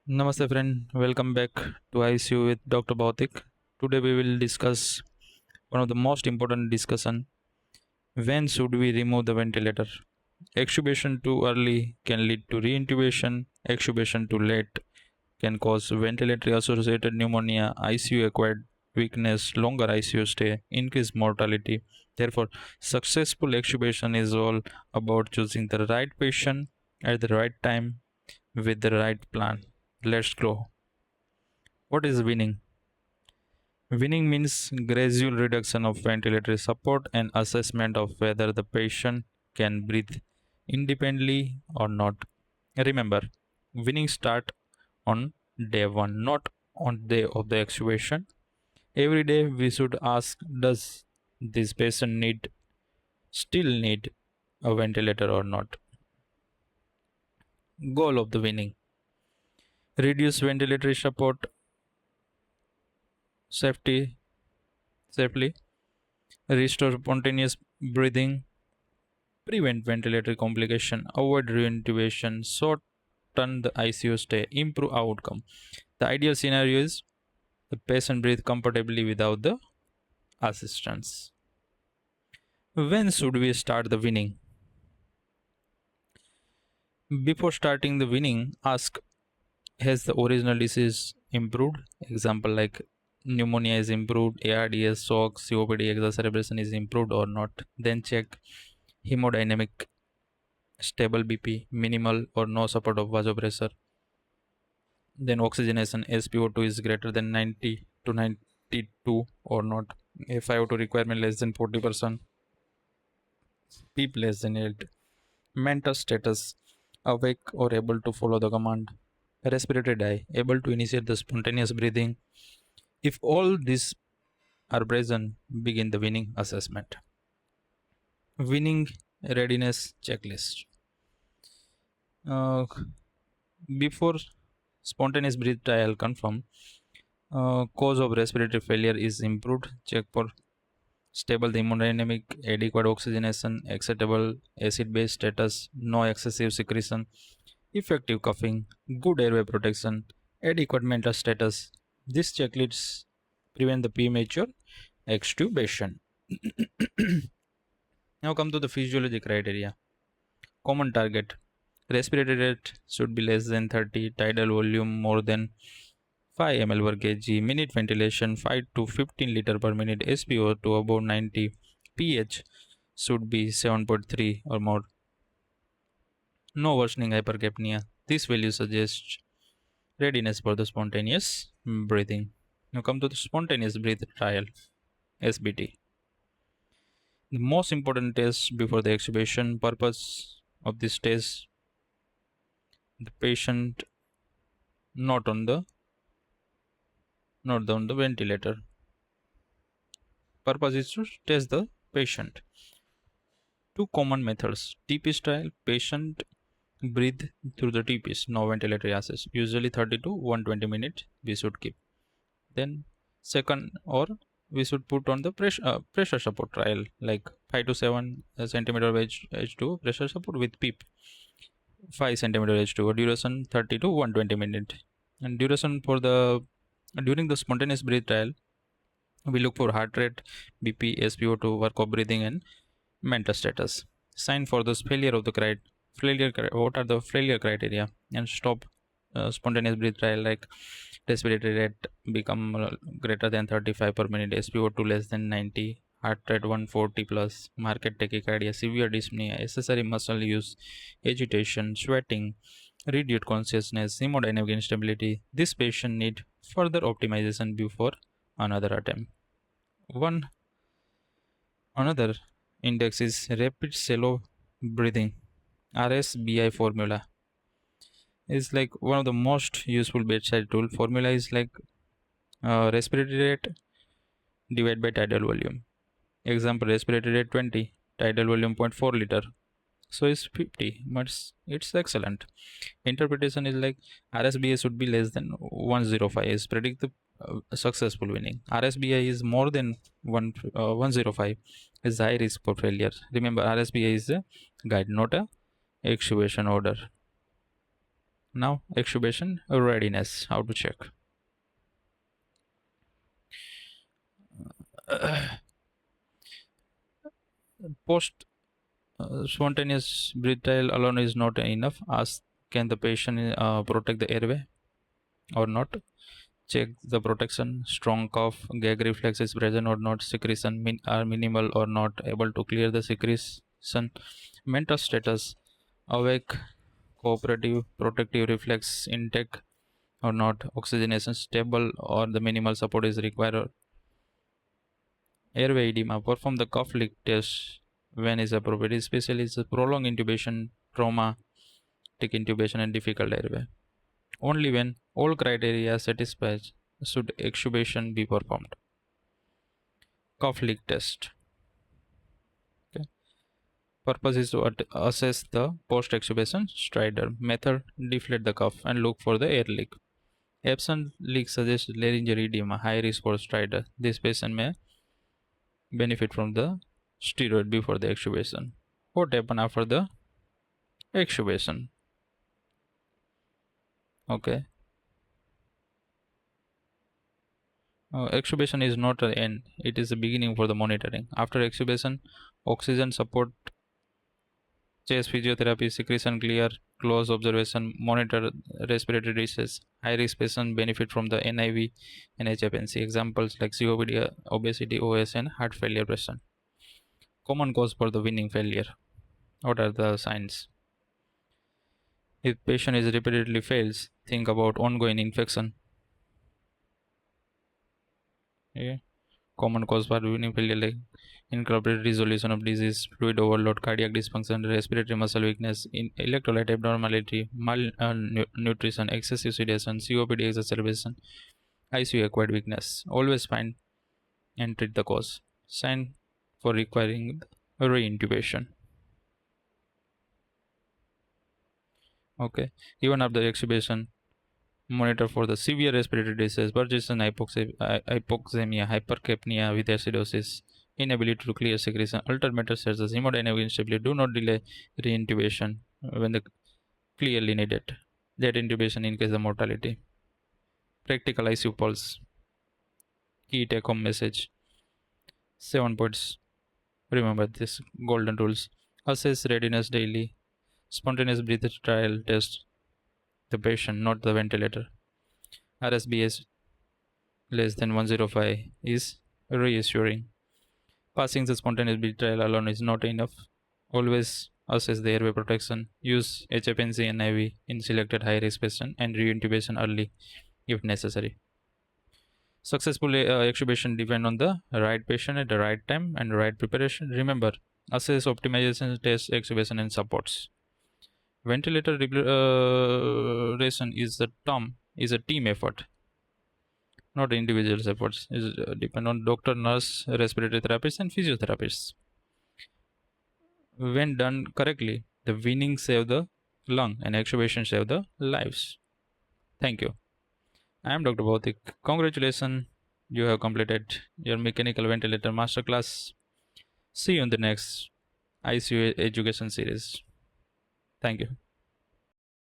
Namaste friend, welcome back to ICU with Dr. Bhautik. Today we will discuss one of the most important discussion. When should we remove the ventilator? Extubation too early can lead to reintubation. Extubation too late can cause ventilatory associated pneumonia, ICU acquired weakness, longer ICU stay, increased mortality. Therefore, successful extubation is all about choosing the right patient at the right time with the right plan. Let's go. What is weaning? Weaning means gradual reduction of ventilatory support and assessment of whether the patient can breathe independently or not. Remember, weaning start on day 1, not on day of the extubation. Every day we should ask, does this patient still need a ventilator or not? Goal of the weaning: reduce ventilatory support safety safely, restore spontaneous breathing, prevent ventilatory complication, avoid reintubation, shorten the ICU stay, improve outcome. The ideal scenario is the patient breathe comfortably without the assistance. When should we start the weaning? Before starting the weaning, ask, has the original disease improved? Example like pneumonia is improved, ARDS, shock, COPD, exacerbation is improved or not. Then check hemodynamic, stable BP, minimal or no support of vasopressor. Then oxygenation, SpO2 is greater than 90 to 92 or not. FiO2 requirement less than 40%. PEEP less than 8. Mental status, awake or able to follow the command. Respiratory die, able to initiate the spontaneous breathing. If all these are present, begin the weaning assessment. Weaning readiness checklist. Uh, Before spontaneous breath trial confirm, cause of respiratory failure is improved. Check for stable thermodynamic, adequate oxygenation, acceptable acid base status, no excessive secretion, effective coughing, good airway protection, adequate mental status. These checklists prevent the premature extubation. Now come to the physiology criteria. Common target: respiratory rate should be less than 30, tidal volume more than 5 ml per kg, minute ventilation 5 to 15 liter per minute, SpO2 above 90, pH should be 7.3 or more. No worsening hypercapnia. This value suggests readiness for the spontaneous breathing. Now come to the spontaneous breath trial, SBT. The most important test before the extubation. Purpose of this test: the patient not on the ventilator. Purpose is to test the patient. Two common methods: TPS trial, patient breathe through the TPS, no ventilatory access, usually 30 to 120 minutes we should keep. Then second, or we should put on the pressure support trial, like 5 to 7 centimeter H2 pressure support with PEEP, 5 centimeter H2, duration 30 to 120 minutes. And duration for the during the spontaneous breath trial, we look for heart rate, BP, SpO2, work of breathing, and mental status. Sign for this failure of the what are the failure criteria, and stop spontaneous breath trial, like respiratory rate become greater than 35 per minute, SpO2 less than 90, heart rate 140 plus, marked tachycardia, severe dyspnea, accessory muscle use, agitation, sweating, reduced consciousness, hemodynamic instability. This patient need further optimization before another attempt. One another index is rapid shallow breathing, RSBI formula. Is like one of the most useful bedside tool. Formula is like respiratory rate divided by tidal volume. Example, respiratory rate 20, tidal volume 0.4 liter. So it's 50, but it's excellent. Interpretation is like RSBI should be less than 105 is predict the successful weaning. RSBI is more than 105 is high risk for failure. Remember, RSBI is a guide, not a extubation order. Now extubation readiness. How to check? Post spontaneous breathing alone is not enough. Ask, can the patient protect the airway or not? Check the protection. Strong cough, gag reflex is present or not. Secretion are minimal or not. Able to clear the secretion. Mental status: awake, cooperative, protective reflex intake or not. Oxygenation stable or the minimal support is required. Airway edema. Perform the cough leak test when is appropriate, especially is prolonged intubation, trauma, take intubation, and difficult airway. Only when all criteria are satisfied should extubation be performed. Cough leak test. Okay. Purpose is to assess the post-extubation stridor. Method: deflate the cuff and look for the air leak. Absent leak suggests laryngeal edema, high risk for stridor. This patient may benefit from the steroid before the extubation. What happen after the extubation? Okay. Extubation is not the end, it is the beginning for the monitoring. After extubation, oxygen support, chest physiotherapy, secretion clear, close observation, monitor respiratory disease. High risk patient benefit from the NIV and HFNC. Examples like COPD, obesity, OS, and heart failure patient. Common cause for the weaning failure. What are the signs? If patient is repeatedly fails, think about ongoing infection. Yeah. Common cause for weaning failure like incorporated resolution of disease, fluid overload, cardiac dysfunction, respiratory muscle weakness, electrolyte abnormality, malnutrition, excessive sedation, COPD exacerbation, ICU acquired weakness. Always find and treat the cause. Sign for requiring reintubation. Okay. Even after extubation, monitor for the severe respiratory disease, persistent hypoxemia, hypercapnia with acidosis, inability to clear secretion, altered metastasis, hemodynamic instability. Do not delay reintubation when the clearly needed. That intubation increases the mortality. Practical ICU pulse. Key take home message. 7 points. Remember this golden rules. Assess readiness daily. Spontaneous breath trial test the patient, not the ventilator. RSBS less than 105 is reassuring. Passing the spontaneous breath trial alone is not enough. Always assess the airway protection. Use HFNC and IV in selected high risk patient and reintubation early if necessary. Successful extubation depend on the right patient at the right time and right preparation. Remember, assess optimization, test extubation and supports. Ventilator regulation is a team effort, not individual efforts. It depend on doctor, nurse, respiratory therapists, and physiotherapists. When done correctly, the weaning save the lung and extubation save the lives. Thank you. I am Dr. Bhautik. Congratulations, you have completed your mechanical ventilator masterclass. See you in the next ICU education series. Thank you.